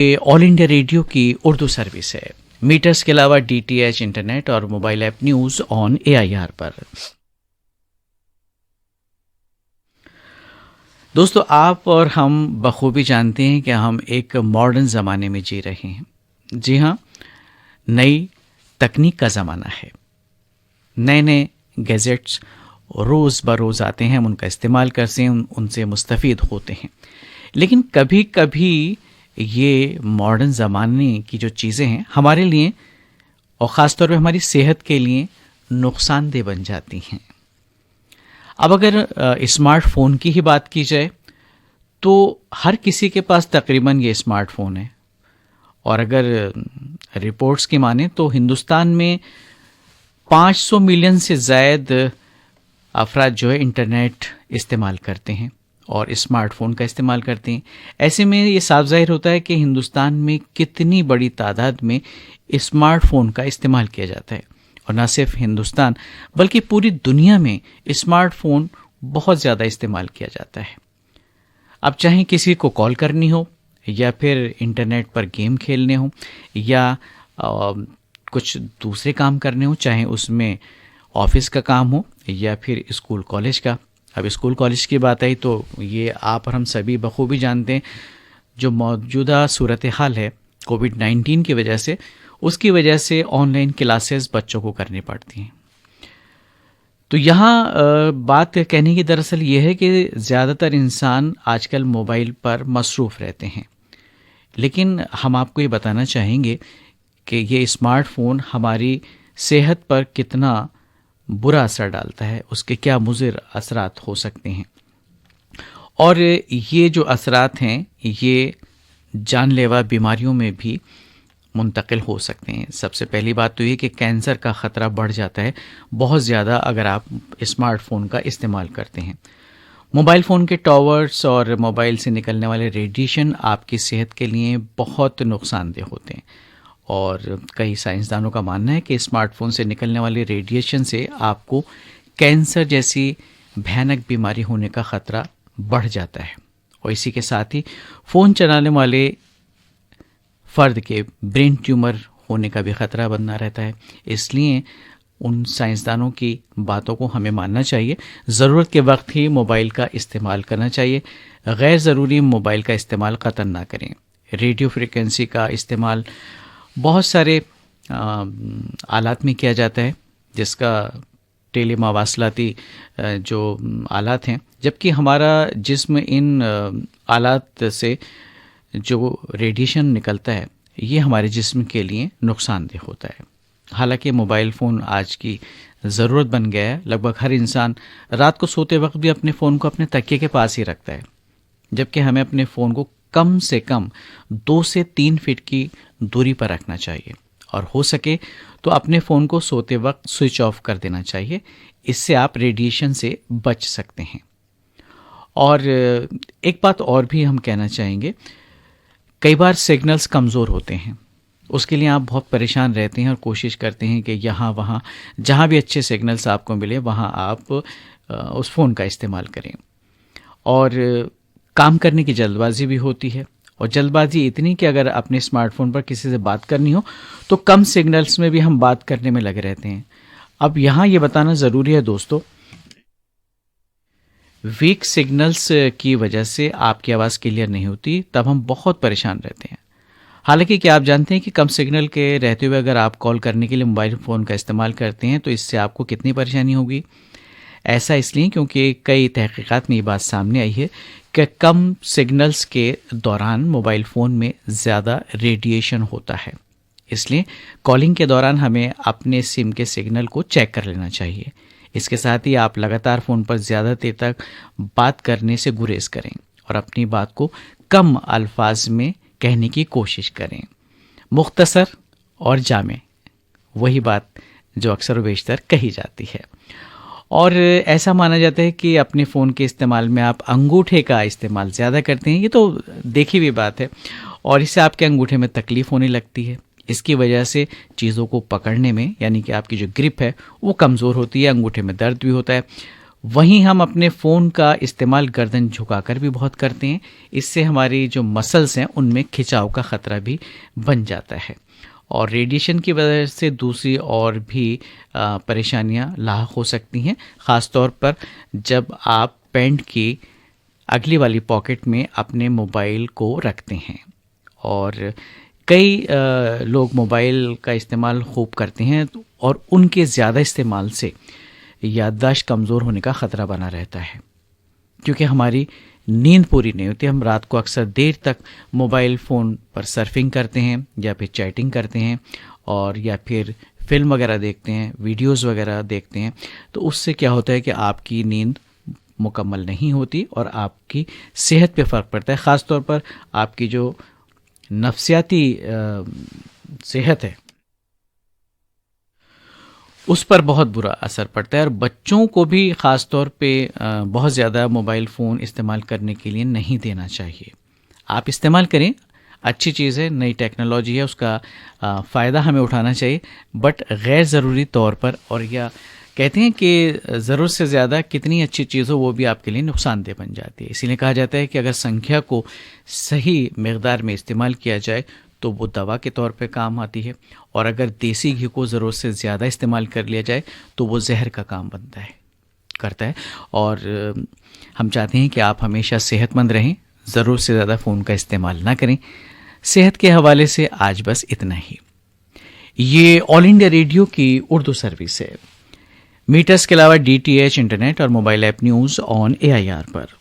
یہ آل India radio کی Urdu service ہے۔ میٹرز کے علاوہ ڈی ٹی ایچ انٹرنیٹ اور mobile app news on AIR پر۔ دوستو، آپ اور ہم بخوبی جانتے ہیں کہ ہم ایک ماڈرن زمانے میں جی رہے ہیں۔ جی ہاں، نئی تکنیک کا زمانہ ہے۔ نئے نئے گیجٹس روز بروز آتے ہیں، ہم ان کا استعمال کرتے ہیں، ان سے مستفید ہوتے ہیں۔ لیکن کبھی کبھی یہ ماڈرن زمانے کی جو چیزیں ہیں ہمارے لیے اور خاص طور پہ ہماری صحت کے لیے نقصان دہ بن جاتی ہیں۔ اب اگر اسمارٹ فون کی ہی بات کی جائے تو ہر کسی کے پاس تقریباً یہ اسمارٹ فون ہے، اور اگر رپورٹس کی مانیں تو ہندوستان میں 500 ملین سے زائد افراد جو ہے انٹرنیٹ استعمال کرتے ہیں اور اسمارٹ فون کا استعمال کرتے ہیں۔ ایسے میں یہ صاف ظاہر ہوتا ہے کہ ہندوستان میں کتنی بڑی تعداد میں اسمارٹ فون کا استعمال کیا جاتا ہے، اور نہ صرف ہندوستان بلکہ پوری دنیا میں اسمارٹ فون بہت زیادہ استعمال کیا جاتا ہے۔ اب چاہیں کسی کو کال کرنی ہو، یا پھر انٹرنیٹ پر گیم کھیلنے ہوں، یا کچھ دوسرے کام کرنے ہوں، چاہے اس میں آفس کا کام ہو یا پھر اسکول کالج کا۔ اب اسکول کالج کی بات آئی تو یہ آپ اور ہم سبھی بخوبی جانتے ہیں، جو موجودہ صورتحال ہے کووڈ-19 کی وجہ سے، اس کی وجہ سے آن لائن کلاسز بچوں کو کرنی پڑتی ہیں۔ تو یہاں بات کہنے کی دراصل یہ ہے کہ زیادہ تر انسان آج کل موبائل پر مصروف رہتے ہیں، لیکن ہم آپ کو یہ بتانا چاہیں گے کہ یہ اسمارٹ فون ہماری صحت پر کتنا برا اثر ڈالتا ہے، اس کے کیا مضر اثرات ہو سکتے ہیں، اور یہ جو اثرات ہیں یہ جان لیوا بیماریوں میں بھی منتقل ہو سکتے ہیں۔ سب سے پہلی بات تو یہ کہ کینسر کا خطرہ بڑھ جاتا ہے بہت زیادہ اگر آپ اسمارٹ فون کا استعمال کرتے ہیں۔ موبائل فون کے ٹاورز اور موبائل سے نکلنے والے ریڈیشن آپ کی صحت کے لیے بہت نقصان دہ ہوتے ہیں، اور کئی سائنسدانوں کا ماننا ہے کہ اسمارٹ فون سے نکلنے والے ریڈیشن سے آپ کو کینسر جیسی بھیانک بیماری ہونے کا خطرہ بڑھ جاتا ہے، اور اسی کے ساتھ ہی فون چلانے والے فرد کے برین ٹیومر ہونے کا بھی خطرہ بنا رہتا ہے۔ اس لیے ان سائنسدانوں کی باتوں کو ہمیں ماننا چاہیے، ضرورت کے وقت ہی موبائل کا استعمال کرنا چاہیے، غیر ضروری موبائل کا استعمال قطعاً نہ کریں۔ ریڈیو فریکوینسی کا استعمال بہت سارے آلات میں کیا جاتا ہے، جس کا ٹیلی مواصلاتی جو آلات ہیں، جبکہ ہمارا جسم ان آلات سے جو ریڈیشن نکلتا ہے یہ ہمارے جسم کے لیے نقصان دہ ہوتا ہے۔ حالانکہ موبائل فون آج کی ضرورت بن گیا ہے، لگ بھگ ہر انسان رات کو سوتے وقت بھی اپنے فون کو اپنے تکیے کے پاس ہی رکھتا ہے، جبکہ ہمیں اپنے فون کو کم سے کم 2 سے 3 فٹ کی دوری پر رکھنا چاہیے، اور ہو سکے تو اپنے فون کو سوتے وقت سوئچ آف کر دینا چاہیے۔ اس سے آپ ریڈیشن سے بچ سکتے ہیں۔ اور ایک بات اور بھی ہم کہنا چاہیں گے، کئی بار سگنلز کمزور ہوتے ہیں، اس کے لیے آپ بہت پریشان رہتے ہیں اور کوشش کرتے ہیں کہ یہاں وہاں جہاں بھی اچھے سگنلز آپ کو ملے وہاں آپ اس فون کا استعمال کریں، اور کام کرنے کی جلد بازی بھی ہوتی ہے، اور جلد بازی اتنی کہ اگر اپنے اسمارٹ فون پر کسی سے بات کرنی ہو تو کم سگنلز میں بھی ہم بات کرنے میں لگے رہتے ہیں۔ اب یہاں یہ بتانا ضروری ہے دوستو، ویک سگنلز کی وجہ سے آپ کی آواز کلیئر نہیں ہوتی، تب ہم بہت پریشان رہتے ہیں۔ حالانکہ کیا آپ جانتے ہیں کہ کم سگنل کے رہتے ہوئے اگر آپ کال کرنے کے لیے موبائل فون کا استعمال کرتے ہیں تو اس سے آپ کو کتنی پریشانی ہوگی؟ ایسا اس لیے کیونکہ کئی تحقیقات میں یہ بات سامنے آئی ہے کہ کم سگنلز کے دوران موبائل فون میں زیادہ ریڈیشن ہوتا ہے۔ اس لیے کالنگ کے دوران ہمیں اپنے سم کے سگنل کو چیک کر لینا چاہیے۔ اس کے ساتھ ہی آپ لگاتار فون پر زیادہ دیر تک بات کرنے سے گریز کریں، اور اپنی بات کو کم الفاظ میں کہنے کی کوشش کریں۔ مختصر اور جامع، وہی بات جو اکثر و بیشتر کہی جاتی ہے۔ اور ایسا مانا جاتا ہے کہ اپنے فون کے استعمال میں آپ انگوٹھے کا استعمال زیادہ کرتے ہیں، یہ تو دیکھی ہوئی بات ہے، اور اس سے آپ کے انگوٹھے میں تکلیف ہونے لگتی ہے۔ اس کی وجہ سے چیزوں کو پکڑنے میں، یعنی کہ آپ کی جو گرپ ہے وہ کمزور ہوتی ہے، انگوٹھے میں درد بھی ہوتا ہے۔ وہیں ہم اپنے فون کا استعمال گردن جھکا کر بھی بہت کرتے ہیں. اس سے ہماری جو مسلس ہیں ان میں کھچاؤ کا خطرہ بھی بن جاتا ہے، اور ریڈیشن کی وجہ سے دوسری اور بھی پریشانیاں لاحق ہو سکتی ہیں، خاص طور پر جب آپ پینٹ کی اگلی والی پاکٹ میں اپنے موبائل کو رکھتے ہیں. اور کئی لوگ موبائل کا استعمال خوب کرتے ہیں اور ان کے زیادہ استعمال سے یادداشت کمزور ہونے کا خطرہ بنا رہتا ہے، کیونکہ ہماری نیند پوری نہیں ہوتی. ہم رات کو اکثر دیر تک موبائل فون پر سرفنگ کرتے ہیں یا پھر چیٹنگ کرتے ہیں، اور یا پھر فلم وغیرہ دیکھتے ہیں، ویڈیوز وغیرہ دیکھتے ہیں. تو اس سے کیا ہوتا ہے کہ آپ کی نیند مکمل نہیں ہوتی اور آپ کی صحت پہ فرق پڑتا ہے، خاص طور پر آپ کی جو نفسیاتی صحت ہے اس پر بہت برا اثر پڑتا ہے. اور بچوں کو بھی خاص طور پہ بہت زیادہ موبائل فون استعمال کرنے کے لیے نہیں دینا چاہیے. آپ استعمال کریں، اچھی چیز ہے، نئی ٹیکنالوجی ہے، اس کا فائدہ ہمیں اٹھانا چاہیے، بٹ غیر ضروری طور پر. اور یا کہتے ہیں کہ ضرورت سے زیادہ کتنی اچھی چیز ہو وہ بھی آپ کے لیے نقصان دہ بن جاتی ہے. اسی لیے کہا جاتا ہے کہ اگر سنکھیا کو صحیح مقدار میں استعمال کیا جائے تو وہ دوا کے طور پہ کام آتی ہے، اور اگر دیسی گھی کو ضرورت سے زیادہ استعمال کر لیا جائے تو وہ زہر کا کام کرتا ہے. اور ہم چاہتے ہیں کہ آپ ہمیشہ صحت مند رہیں، ضرورت سے زیادہ فون کا استعمال نہ کریں. صحت کے حوالے سے آج بس اتنا ہی. یہ آل انڈیا ریڈیو کی اردو سروس ہے. میٹرز کے علاوہ DTH انٹرنیٹ اور mobile app news on AIR per.